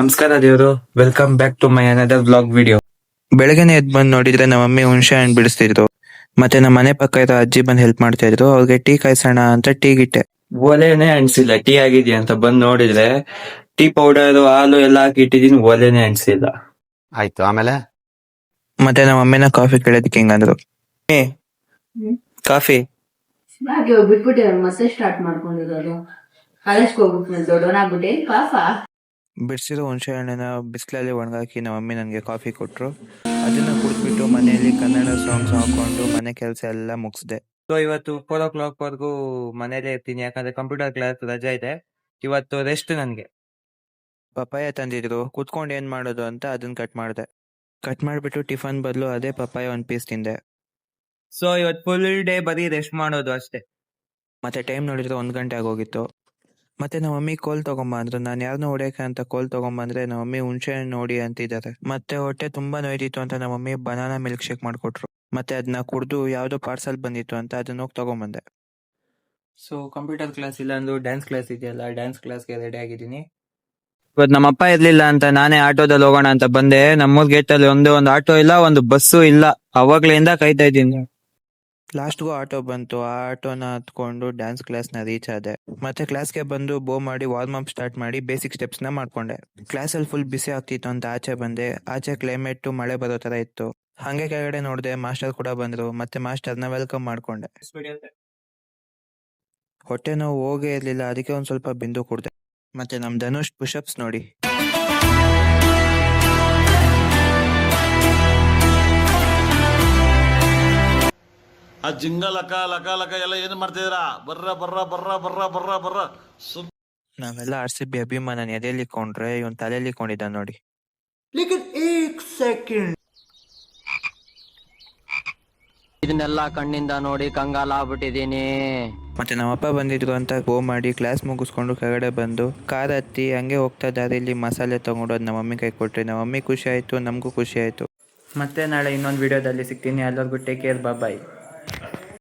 ನಮಸ್ಕಾರ ದೇವ್ರು, welcome back to my another vlog video. ಬೆಳಗ್ಗೆನೆ ಎದ್ದು ಬಂದು ನೋಡಿದ್ರೆ ನಮ್ಮ ಮಮ್ಮಿ ಹುಣಸೆ ಹಣ್ಣು ಬಿಡಿಸ್ತಿದ್ರು. ಮತ್ತೆ ನಮ್ಮ ಮನೆ ಪಕ್ಕ ಇರೋ ಅಜ್ಜಿ ಬಂದು ಹೆಲ್ಪ್ ಮಾಡ್ತಾ ಇದ್ರು. ಅವ್ರಿಗೆ ಟೀ ಕಾಯಿಸೋಣ ಅಂತ ಟೀ ಗಿಟ್ಟೆ. ಒಲೆನೇ ಅನ್ಸಿಲ್ಲ ಟೀ ಆಗಿದ್ಯಾ ಅಂತ ಬಂದ್ ನೋಡಿದ್ರೆ ಟೀ ಪೌಡರ್ ಹಾಲು ಎಲ್ಲ ಹಾಕಿ ಇಟ್ಟಿದೀನಿ, ಒಲೆನೇ ಅನ್ಸಿಲ್ಲ. ಆಯ್ತು, ಆಮೇಲೆ ಮತ್ತೆ ನಮ್ಮ ಮಮ್ಮಿನ ಕಾಫಿ ಕೇಳೋದಕ್ಕೆ ಹಿಂಗಂದ್ರು, ಏ ಕಾಫಿ. ಹಾಗೆ ಹೋಗ್ಬಿಟ್ಬಿಟ್ಟೆ ಮತ್ತೆ ಸ್ಟಾರ್ಟ್ ಮಾಡ್ಕೊಂಡಿರೋದು. ಕಾಲೇಜ್ಗೆ ಹೋಗ್ಬಿಟ್ಮೇಲೆ ದೊಡ್ಡವನಾಗ್ಬಿಟ್ಟೆ ಪಾಪ. ಬಿಡಿಸಿರೋ ಹುಣಸೆ ಹಣ್ಣನ್ನ ಬಿಸಿಲಲ್ಲಿ ಒಣಗಾಕಿ ನಮ್ಮ ಮಮ್ಮಿ ನನಗೆ ಕಾಫಿ ಕೊಟ್ಟರು. ಅದನ್ನ ಕುಡಿದ್ಬಿಟ್ಟು ಮನೆಯಲ್ಲಿ ಕನ್ನಡ ಸಾಂಗ್ಸ್ ಹಾಕೊಂಡು ಮನೆ ಕೆಲಸ ಎಲ್ಲ ಮುಗಿಸ್ದೆ. ಸೊ ಇವತ್ತು 4 o'clock ವರ್ಗೂ ಮನೇಲೆ ಇರ್ತೀನಿ, ಯಾಕಂದ್ರೆ ಕಂಪ್ಯೂಟರ್ ಕ್ಲಾಸ್ ರಜಾ ಇದೆ. ಇವತ್ತು ರೆಸ್ಟ್ ನನ್ಗೆ. ಪಪ್ಪಾಯ ತಂದಿದ್ರು, ಕುತ್ಕೊಂಡು ಏನ್ ಮಾಡೋದು ಅಂತ ಅದನ್ನ ಕಟ್ ಮಾಡಿದೆ. ಕಟ್ ಮಾಡಿಬಿಟ್ಟು ಟಿಫನ್ ಬದಲು ಅದೇ ಪಪ್ಪಾಯ ಒಂದು ಪೀಸ್ ತಿಂದೆ. ಸೊ ಇವತ್ತು ಫುಲ್ ಡೇ ಬರೀ ರೆಸ್ಟ್ ಮಾಡೋದು ಅಷ್ಟೇ. ಮತ್ತೆ ಟೈಮ್ ನೋಡಿದ್ರೆ 1 ಗಂಟೆ ಆಗೋಗಿತ್ತು. ಮತ್ತೆ ನಮ್ಮ ಮಮ್ಮಿ ಕೋಲ್ ತಗೊಂಬ ಅಂದ್ರು. ನಾನು ಯಾರನ್ನೋ ಹೊಡೆಯಕ್ಕೆ ಅಂತ ಕೋಲ್ ತಗೊಂಬಂದ್ರೆ ನಮ್ಮ ಮಮ್ಮಿ ಹುಣಸೆ ಹಣ್ಣು ನೋಡಿ ಅಂತಿದ್ದಾರೆ. ಮತ್ತೆ ಹೊಟ್ಟೆ ತುಂಬಾ ನೋಯ್ತಿತ್ತು ಅಂತ ನಮ್ಮ ಮಮ್ಮಿ ಬನಾನಾ ಮಿಲ್ಕ್ ಶೇಕ್ ಮಾಡ್ಕೊಟ್ರು. ಮತ್ತೆ ಅದನ್ನ ಕುಡ್ದು ಯಾವ್ದೋ ಪಾರ್ಸಲ್ ಬಂದಿತ್ತು ಅಂತ ಅದನ್ನ ಹೋಗಿ ತಗೊಂಬಂದೆ. ಸೊ ಕಂಪ್ಯೂಟರ್ ಕ್ಲಾಸ್ ಇಲ್ಲ ಅಂದ್ರು ಡ್ಯಾನ್ಸ್ ಕ್ಲಾಸ್ ಇದೆಯಲ್ಲ, ಡ್ಯಾನ್ಸ್ ಕ್ಲಾಸ್ಗೆ ರೆಡಿ ಆಗಿದ್ದೀನಿ. ಇವತ್ತು ನಮ್ಮ ಅಪ್ಪ ಇರ್ಲಿಲ್ಲ ಅಂತ ನಾನೇ ಆಟೋದಲ್ಲಿ ಹೋಗೋಣ ಅಂತ ಬಂದೆ. ನಮ್ಮೂರ್ ಗೇಟ್ ಅಲ್ಲಿ ಒಂದು ಆಟೋ ಇಲ್ಲ, ಒಂದು ಬಸ್ಸು ಇಲ್ಲ. ಅವಾಗ್ಲಿಂದ ಕಾಯ್ತಾ ಇದ್ದೀನಿ. ಲಾಸ್ಟ್ಗೂ ಆಟೋ ಬಂತು. ಆ ಆಟೋನ ಹತ್ಕೊಂಡು ಡ್ಯಾನ್ಸ್ ಕ್ಲಾಸ್ನ ರೀಚ್ ಆದೆ. ಮತ್ತೆ ಕ್ಲಾಸ್ಗೆ ಬಂದು ಬೋ ಮಾಡಿ ವಾರ್ಮ್ ಅಪ್ ಸ್ಟಾರ್ಟ್ ಮಾಡಿ ಬೇಸಿಕ್ ಸ್ಟೆಪ್ಸ್ನ ಮಾಡ್ಕೊಂಡೆ. ಕ್ಲಾಸಲ್ಲಿ ಫುಲ್ ಬಿಸಿ ಆಗ್ತಿತ್ತು ಅಂತ ಆಚೆ ಬಂದೆ. ಆಚೆ ಕ್ಲೈಮೇಟ್ ಮಳೆ ಬರೋ ತರ ಇತ್ತು. ಹಂಗೆ ಕೆಳಗಡೆ ನೋಡಿದೆ, ಮಾಸ್ಟರ್ ಕೂಡ ಬಂದ್ರು. ಮತ್ತೆ ಮಾಸ್ಟರ್ನ ವೆಲ್ಕಮ್ ಮಾಡ್ಕೊಂಡೆ. ಹೊಟ್ಟೆ ನೋವು ಹೋಗೇ ಇರ್ಲಿಲ್ಲ, ಅದಕ್ಕೆ ಒಂದ್ ಸ್ವಲ್ಪ ಬಿಂದು ಕುಡ್ದೆ. ಮತ್ತೆ ನಮ್ ಧನುಷ್ ಪುಷಪ್ಸ್ ನೋಡಿ. ಆ ಜಿಂಗ ಲಕ ಲಕ ಲಕ ಎಲ್ಲ ಏನ್ ಮಾಡ್ತಿದ್ದೀರಾ? ಬರ್ರ ಬರ್ರ ಬರ್ರ ಬರ್ರ ಬರ್ರ ಬರ್ರ. ನಾವೆಲ್ಲ RCB ಅಭಿಮಾನ ಎದೆಯಲ್ಲಿ ಕೊಂಡ್ರೆ ಇವನ್ ತಲೆಯಲ್ಲಿ ಕೊಂಡಿದ್ದ ನೋಡಿ. ಇದನ್ನೆಲ್ಲ ಕಣ್ಣಿಂದ ನೋಡಿ ಕಂಗಾಲ ಆಗ್ಬಿಟ್ಟಿದೀನಿ. ಮತ್ತೆ ನಮ್ಮಪ್ಪ ಬಂದಿದ್ರು ಅಂತ ಗೋ ಮಾಡಿ ಕ್ಲಾಸ್ ಮುಗಿಸ್ಕೊಂಡು ಕೆಳಗಡೆ ಬಂದು ಕಾರ್ ಹತ್ತಿ ಹಂಗೆ ಹೋಗ್ತಾ ದಾರಿಯಲ್ಲಿ ಮಸಾಲೆ ತಗೊಂಡೋದು ನಮ್ಮ ಮಮ್ಮಿ ಕೈ ಕೊಟ್ರಿ. ನಮ್ಮ ಮಮ್ಮಿ ಖುಷಿ ಆಯ್ತು, ನಮಗೂ ಖುಷಿ ಆಯ್ತು. ಮತ್ತೆ ನಾಳೆ ಇನ್ನೊಂದು ವಿಡಿಯೋದಲ್ಲಿ ಸಿಗ್ತೀನಿ. ಎಲ್ಲರಿಗೂ ಟೇಕ್ ಕೇರ್, ಬಾಯ್.